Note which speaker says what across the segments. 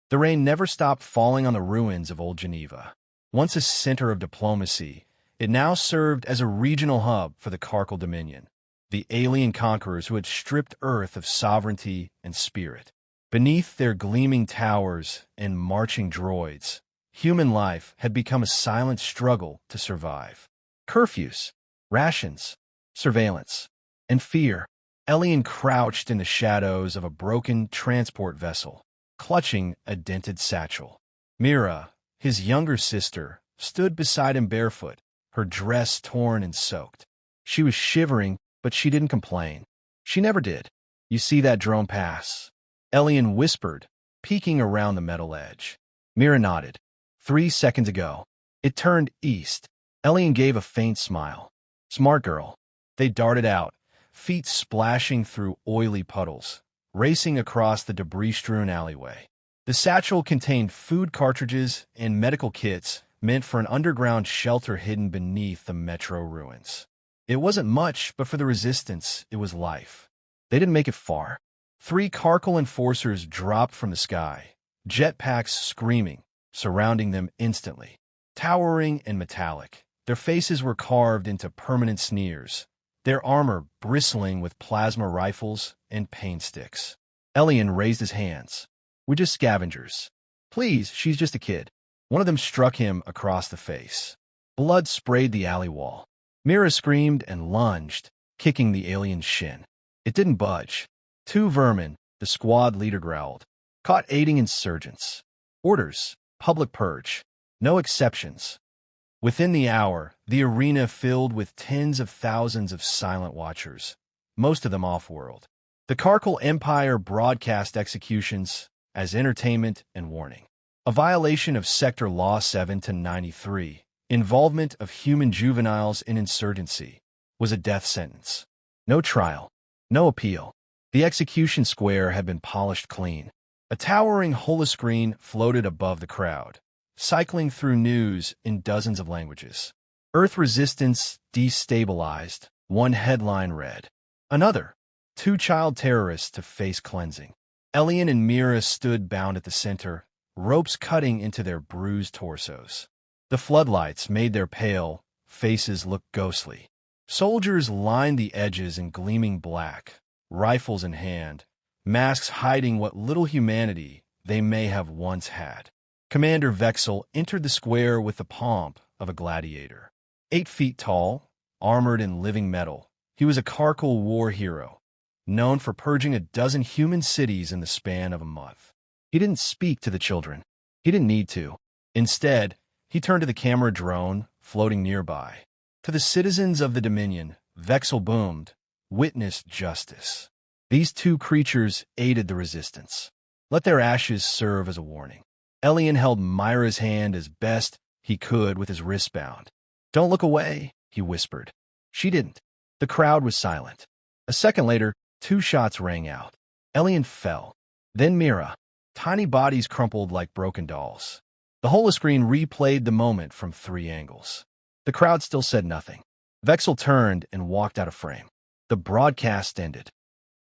Speaker 1: The rain never stopped falling on the ruins of Old Geneva. Once a center of diplomacy, it now served as a regional hub for the Karkal Dominion, the alien conquerors who had stripped Earth of sovereignty and spirit. Beneath their gleaming towers and marching droids, human life had become a silent struggle to survive. Curfews, rations, surveillance, and fear. Elian crouched in the shadows of a broken transport vessel, clutching a dented satchel. Mira, his younger sister, stood beside him barefoot, her dress torn and soaked. She was shivering, but she didn't complain. She never did. "You see that drone pass?" Elian whispered, peeking around the metal edge. Mira nodded. 3 seconds ago. It turned east. Elian gave a faint smile. "Smart girl." They darted out, feet splashing through oily puddles, racing across the debris-strewn alleyway. The satchel contained food cartridges and medical kits meant for an underground shelter hidden beneath the metro ruins. It wasn't much, but for the resistance, it was life. They didn't make it far. 3 Karkal enforcers dropped from the sky, jetpacks screaming, surrounding them instantly. Towering and metallic, their faces were carved into permanent sneers, their armor bristling with plasma rifles and pain sticks. Elian raised his hands. "We're just scavengers. Please, she's just a kid." One of them struck him across the face. Blood sprayed the alley wall. Mira screamed and lunged, kicking the alien's shin. It didn't budge. 2 vermin, the squad leader growled, caught aiding insurgents. Orders, public purge. No exceptions. Within the hour, the arena filled with tens of thousands of silent watchers, most of them off-world. The Karkal Empire broadcast executions as entertainment and warning. A violation of Sector Law 7 to 93, involvement of human juveniles in insurgency, was a death sentence. No trial, no appeal. The execution square had been polished clean. A towering holoscreen floated above the crowd, cycling through news in dozens of languages. Earth resistance destabilized, one headline read. Another, 2 child terrorists to face cleansing. Elian and Mira stood bound at the center, ropes cutting into their bruised torsos. The floodlights made their pale faces look ghostly. Soldiers lined the edges in gleaming black, rifles in hand, masks hiding what little humanity they may have once had. Commander Vexel entered the square with the pomp of a gladiator. 8 feet tall, armored in living metal, he was a Karkal war hero, known for purging a dozen human cities in the span of a month. He didn't speak to the children. He didn't need to. Instead, he turned to the camera drone floating nearby. To the citizens of the Dominion, Vexel boomed, "Witness justice." These 2 creatures aided the resistance. Let their ashes serve as a warning. Elian held Myra's hand as best he could with his wrist bound. "Don't look away," he whispered. She didn't. The crowd was silent. A second later, 2 shots rang out. Elian fell. Then Mira. Tiny bodies crumpled like broken dolls. The holoscreen replayed the moment from 3 angles. The crowd still said nothing. Vexel turned and walked out of frame. The broadcast ended.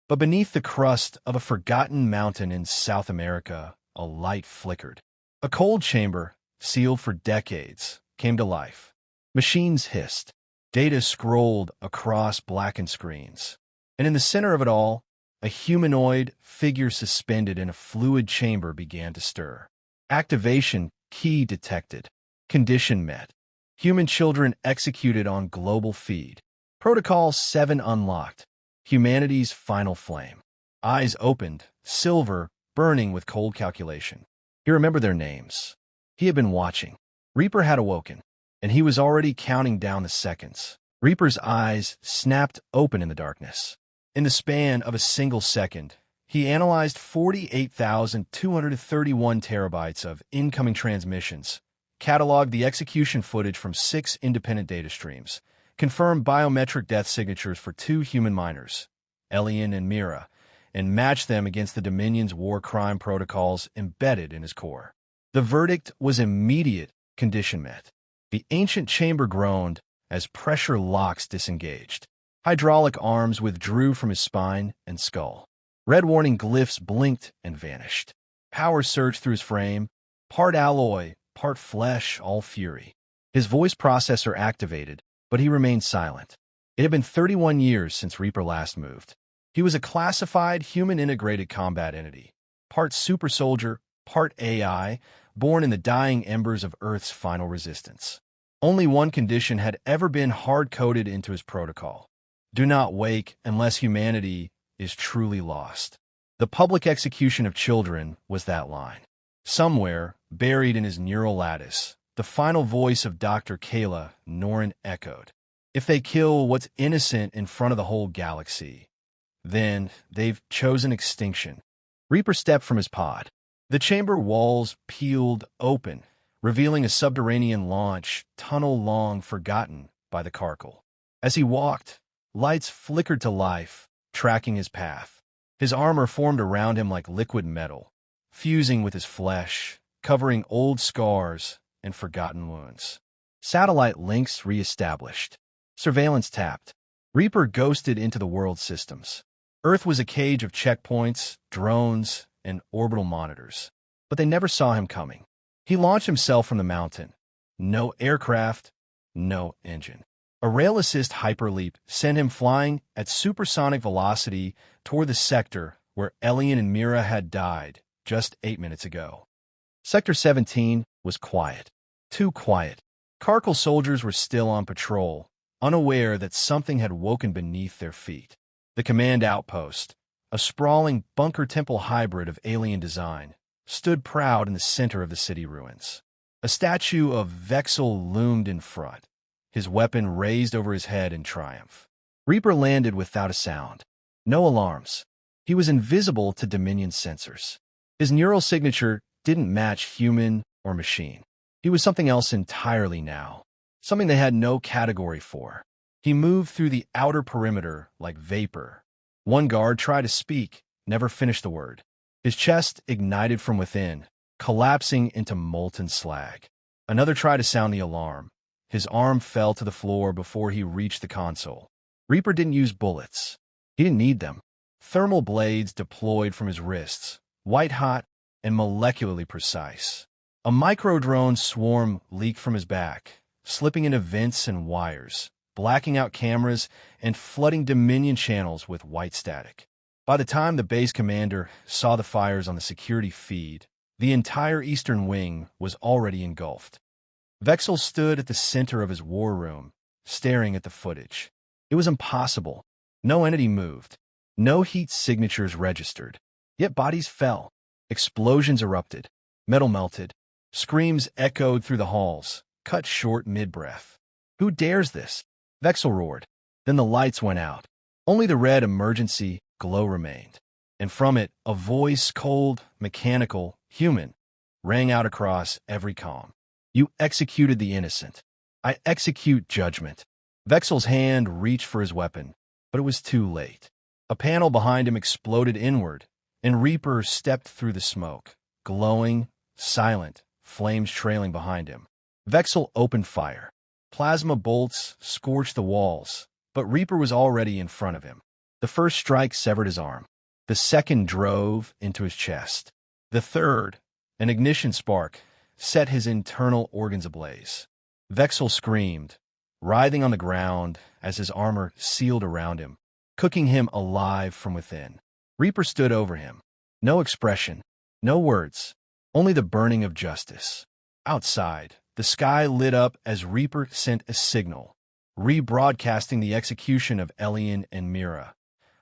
Speaker 1: But beneath the crust of a forgotten mountain in South America, a light flickered. A cold chamber, sealed for decades, came to life. Machines hissed. Data scrolled across blackened screens. And in the center of it all, a humanoid figure suspended in a fluid chamber began to stir. Activation key detected. Condition met. Human children executed on global feed. Protocol 7 unlocked. Humanity's final flame. Eyes opened, silver, burning with cold calculation. He remembered their names. He had been watching. Reaper had awoken, and he was already counting down the seconds. Reaper's eyes snapped open in the darkness. In the span of a single second, he analyzed 48,231 terabytes of incoming transmissions, cataloged the execution footage from 6 independent data streams, confirmed biometric death signatures for 2 human miners, Elian and Mira, and matched them against the Dominion's war crime protocols embedded in his core. The verdict was immediate, condition met. The ancient chamber groaned as pressure locks disengaged. Hydraulic arms withdrew from his spine and skull. Red warning glyphs blinked and vanished. Power surged through his frame, part alloy, part flesh, all fury. His voice processor activated, but he remained silent. It had been 31 years since Reaper last moved. He was a classified, human-integrated combat entity, part super soldier, part AI, born in the dying embers of Earth's final resistance. Only one condition had ever been hard-coded into his protocol. Do not wake unless humanity is truly lost. The public execution of children was that line. Somewhere, buried in his neural lattice, the final voice of Dr. Kayla Norin echoed. If they kill what's innocent in front of the whole galaxy, then they've chosen extinction. Reaper stepped from his pod. The chamber walls peeled open, revealing a subterranean launch tunnel long forgotten by the Karkal. As he walked, lights flickered to life, tracking his path. His armor formed around him like liquid metal, fusing with his flesh, covering old scars and forgotten wounds. Satellite links re-established. Surveillance tapped. Reaper ghosted into the world systems. Earth was a cage of checkpoints, drones, and orbital monitors. But they never saw him coming. He launched himself from the mountain. No aircraft, no engine. A rail-assist hyperleap sent him flying at supersonic velocity toward the sector where Elian and Mira had died just 8 minutes ago. Sector 17 was quiet. Too quiet. Karkal soldiers were still on patrol, unaware that something had woken beneath their feet. The command outpost, a sprawling bunker temple hybrid of alien design, stood proud in the center of the city ruins. A statue of Vexel loomed in front, his weapon raised over his head in triumph. Reaper landed without a sound. No alarms. He was invisible to Dominion sensors. His neural signature didn't match human or machine. He was something else entirely now, something they had no category for. He moved through the outer perimeter like vapor. One guard tried to speak, never finished the word. His chest ignited from within, collapsing into molten slag. Another tried to sound the alarm. His arm fell to the floor before he reached the console. Reaper didn't use bullets. He didn't need them. Thermal blades deployed from his wrists, white-hot and molecularly precise. A micro-drone swarm leaked from his back, slipping into vents and wires, blacking out cameras and flooding Dominion channels with white static. By the time the base commander saw the fires on the security feed, the entire eastern wing was already engulfed. Vexel stood at the center of his war room, staring at the footage. It was impossible. No entity moved. No heat signatures registered. Yet bodies fell. Explosions erupted. Metal melted. Screams echoed through the halls, cut short mid-breath. Who dares this? Vexel roared. Then the lights went out. Only the red emergency glow remained. And from it, a voice, cold, mechanical, human, rang out across every comm. You executed the innocent. I execute judgment. Vexel's hand reached for his weapon, but it was too late. A panel behind him exploded inward, and Reaper stepped through the smoke, glowing, silent, flames trailing behind him. Vexel opened fire. Plasma bolts scorched the walls, but Reaper was already in front of him. The first strike severed his arm. The second drove into his chest. The third, an ignition spark, set his internal organs ablaze. Vexel screamed, writhing on the ground as his armor sealed around him, cooking him alive from within. Reaper stood over him. No expression, no words, only the burning of justice. Outside, the sky lit up as Reaper sent a signal, rebroadcasting the execution of Elian and Mira,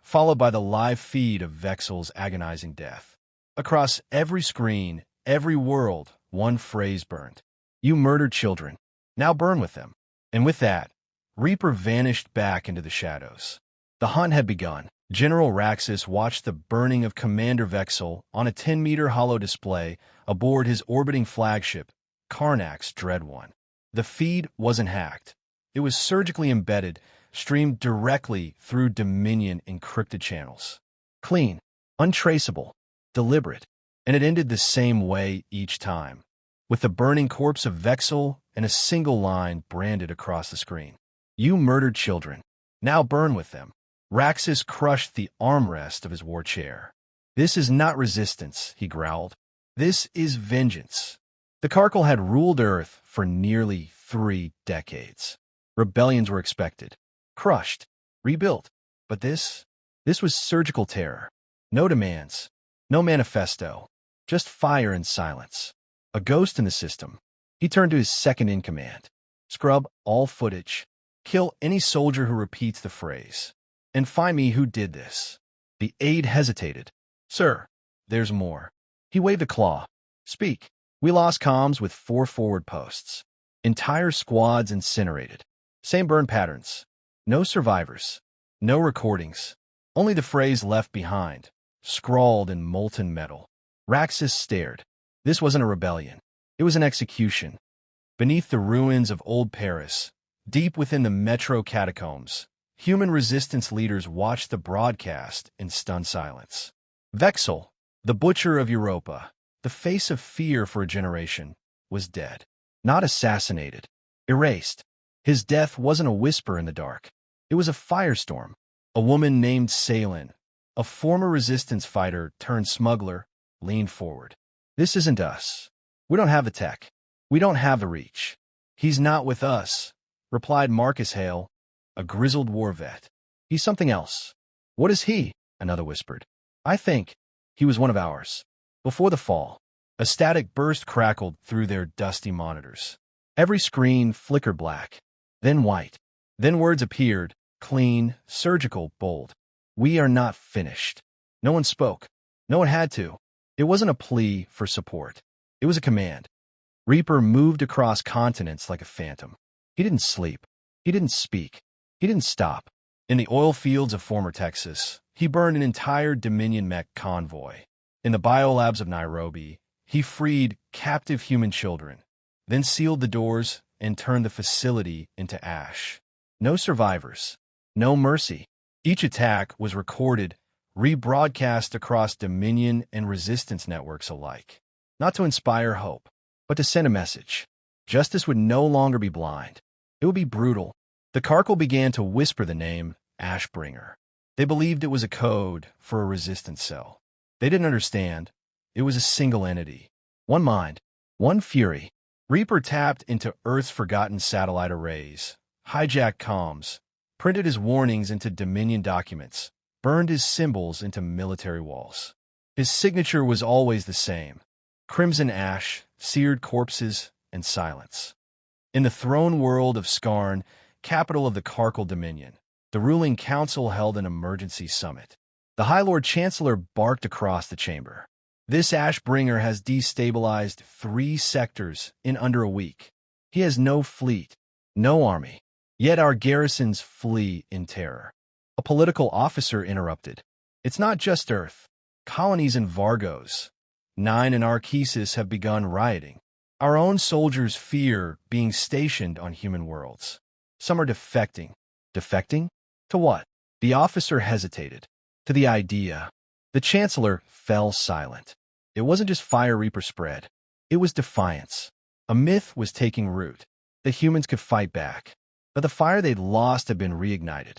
Speaker 1: followed by the live feed of Vexel's agonizing death. Across every screen, every world, one phrase burned. You murdered children. Now burn with them. And with that, Reaper vanished back into the shadows. The hunt had begun. General Raxus watched the burning of Commander Vexel on a 10-meter hollow display aboard his orbiting flagship, Karnak's Dread One. The feed wasn't hacked. It was surgically embedded, streamed directly through Dominion encrypted channels. Clean, untraceable, deliberate, and it ended the same way each time, with the burning corpse of Vexel and a single line branded across the screen. You murdered children. Now burn with them. Raxus crushed the armrest of his war chair. This is not resistance, he growled. This is vengeance. The Karkal had ruled Earth for nearly 3 decades. Rebellions were expected, crushed, rebuilt. But this was surgical terror. No demands, no manifesto, just fire and silence. A ghost in the system. He turned to his second-in-command. Scrub all footage. Kill any soldier who repeats the phrase. And find me who did this. The aide hesitated. Sir, there's more. He waved a claw. Speak. We lost comms with 4 forward posts. Entire squads incinerated. Same burn patterns. No survivors. No recordings. Only the phrase left behind, scrawled in molten metal. Raxus stared. This wasn't a rebellion. It was an execution. Beneath the ruins of old Paris, deep within the metro catacombs, human resistance leaders watched the broadcast in stunned silence. Vexel, the butcher of Europa, the face of fear for a generation, was dead. Not assassinated. Erased. His death wasn't a whisper in the dark. It was a firestorm. A woman named Salin, a former resistance fighter turned smuggler, leaned forward. This isn't us. We don't have the tech. We don't have the reach. He's not with us, replied Marcus Hale, a grizzled war vet. He's something else. What is he? Another whispered. I think he was one of ours. Before the fall, a static burst crackled through their dusty monitors. Every screen flickered black, then white. Then words appeared, clean, surgical, bold. We are not finished. No one spoke. No one had to. It wasn't a plea for support. It was a command. Reaper moved across continents like a phantom. He didn't sleep. He didn't speak. He didn't stop. In the oil fields of former Texas, he burned an entire Dominion mech convoy. In the biolabs of Nairobi, he freed captive human children, then sealed the doors and turned the facility into ash. No survivors. No mercy. Each attack was recorded, rebroadcast across Dominion and resistance networks alike. Not to inspire hope, but to send a message. Justice would no longer be blind. It would be brutal. The Karkal began to whisper the name Ashbringer. They believed it was a code for a resistance cell. They didn't understand. It was a single entity. One mind. One fury. Reaper tapped into Earth's forgotten satellite arrays, hijacked comms, printed his warnings into Dominion documents, burned his symbols into military walls. His signature was always the same: crimson ash, seared corpses, and silence. In the throne world of Skarn, capital of the Karkal Dominion, the ruling council held an emergency summit. The High Lord Chancellor barked across the chamber. This Ashbringer has destabilized 3 sectors in under a week. He has no fleet, no army. Yet our garrisons flee in terror. A political officer interrupted. It's not just Earth. Colonies in Vargos, 9 in Arkesis have begun rioting. Our own soldiers fear being stationed on human worlds. Some are defecting. Defecting? To what? The officer hesitated. To the idea. The Chancellor fell silent. It wasn't just fire Reaper spread. It was defiance. A myth was taking root. The humans could fight back. But the fire they'd lost had been reignited.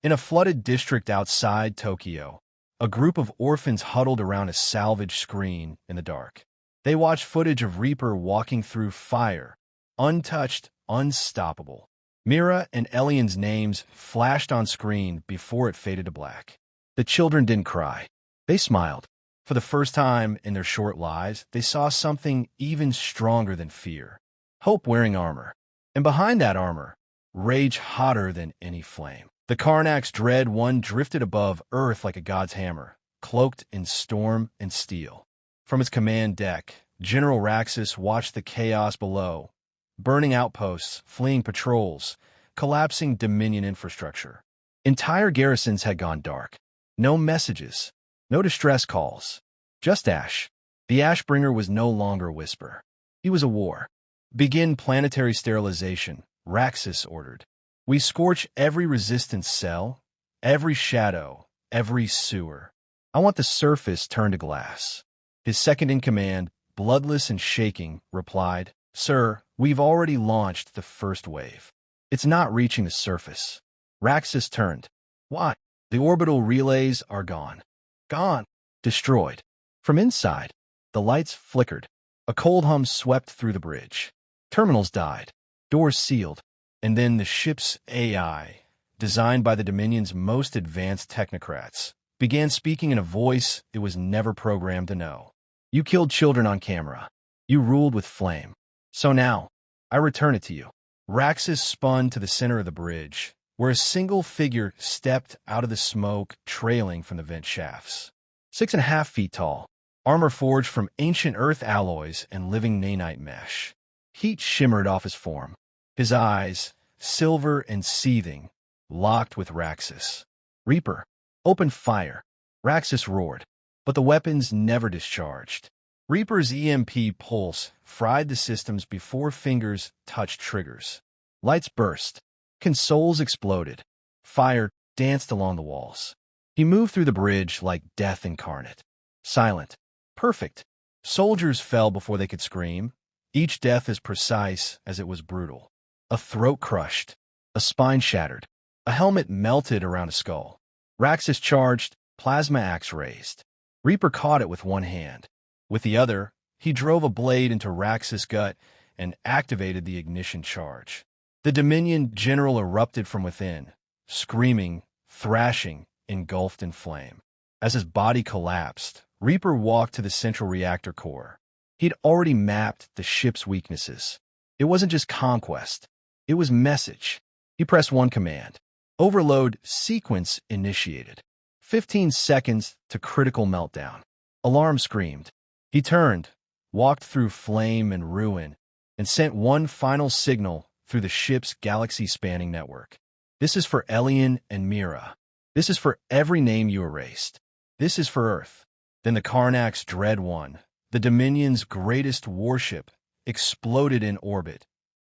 Speaker 1: In a flooded district outside Tokyo, a group of orphans huddled around a salvage screen in the dark. They watched footage of Reaper walking through fire, untouched, unstoppable. Mira and Elian's names flashed on screen before it faded to black. The children didn't cry. They smiled. For the first time in their short lives, they saw something even stronger than fear. Hope wearing armor. And behind that armor, rage hotter than any flame. The Karnak's Dread One drifted above Earth like a god's hammer, cloaked in storm and steel. From its command deck, General Raxus watched the chaos below, burning outposts, fleeing patrols, collapsing Dominion infrastructure. Entire garrisons had gone dark. No messages, no distress calls, just ash. The Ashbringer was no longer a whisper. He was a war. Begin planetary sterilization, Raxus ordered. We scorch every resistance cell, every shadow, every sewer. I want the surface turned to glass. His second-in-command, bloodless and shaking, replied, Sir, we've already launched the first wave. It's not reaching the surface. Raxus turned. Why? The orbital relays are gone. Gone. Destroyed. From inside, The lights flickered. A cold hum swept through the bridge. Terminals died. Doors sealed. And then the ship's AI, designed by the Dominion's most advanced technocrats, began speaking in a voice it was never programmed to know. You killed children on camera. You ruled with flame. So now, I return it to you. Raxus spun to the center of the bridge, where a single figure stepped out of the smoke trailing from the vent shafts. 6.5 feet tall, armor forged from ancient earth alloys and living nanite mesh. Heat shimmered off his form. His eyes, silver and seething, locked with Raxus. Reaper, open fire. Raxus roared, but the weapons never discharged. Reaper's EMP pulse fried the systems before fingers touched triggers. Lights burst. Consoles exploded. Fire danced along the walls. He moved through the bridge like death incarnate. Silent. Perfect. Soldiers fell before they could scream, each death as precise as it was brutal. A throat crushed. A spine shattered. A helmet melted around a skull. Raxus charged, plasma axe raised. Reaper caught it with one hand. With the other, he drove a blade into Raxus' gut and activated the ignition charge. The Dominion general erupted from within, screaming, thrashing, engulfed in flame. As his body collapsed, Reaper walked to the central reactor core. He'd already mapped the ship's weaknesses. It wasn't just conquest. It was message. He pressed one command. Overload sequence initiated. 15 seconds to critical meltdown. Alarm screamed. He turned, walked through flame and ruin, and sent one final signal through the ship's galaxy-spanning network. This is for Elian and Mira. This is for every name you erased. This is for Earth. Then the Karnak's Dread One, the Dominion's greatest warship, exploded in orbit,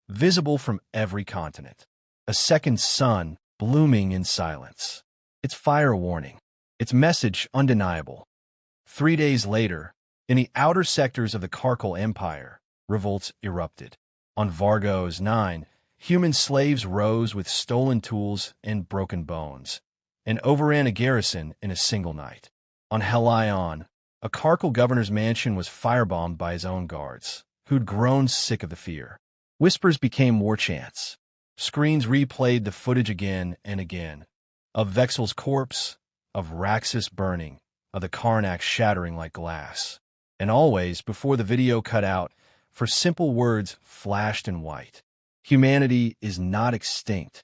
Speaker 1: visible from every continent. A second sun blooming in silence. Its fire warning. Its message undeniable. 3 days later, in the outer sectors of the Karkal Empire, revolts erupted. On Vargos 9, human slaves rose with stolen tools and broken bones, and overran a garrison in a single night. On Helion, a Karkal governor's mansion was firebombed by his own guards, who'd grown sick of the fear. Whispers became war chants. Screens replayed the footage again and again, of Vexel's corpse, of Raxus burning, of the Karnak shattering like glass. And always, before the video cut out, for simple words flashed in white. Humanity is not extinct.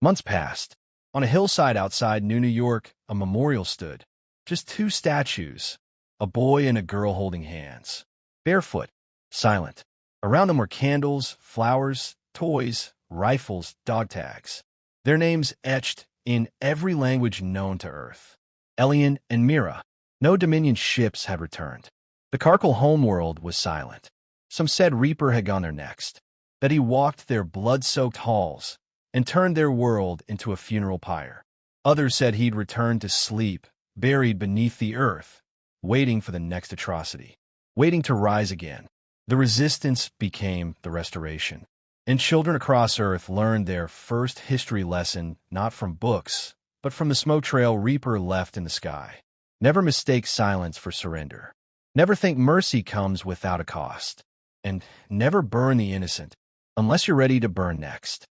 Speaker 1: Months passed. On a hillside outside New York, a memorial stood. Just 2 statues, a boy and a girl holding hands. Barefoot, silent. Around them were candles, flowers, toys, rifles, dog tags. Their names etched in every language known to Earth. Elian and Mira. No Dominion ships had returned. The Karkal homeworld was silent. Some said Reaper had gone there next, that he walked their blood-soaked halls and turned their world into a funeral pyre. Others said he'd returned to sleep, buried beneath the earth, waiting for the next atrocity, waiting to rise again. The resistance became the restoration, and children across Earth learned their first history lesson not from books, but from the smoke trail Reaper left in the sky. Never mistake silence for surrender. Never think mercy comes without a cost. And never burn the innocent, unless you're ready to burn next.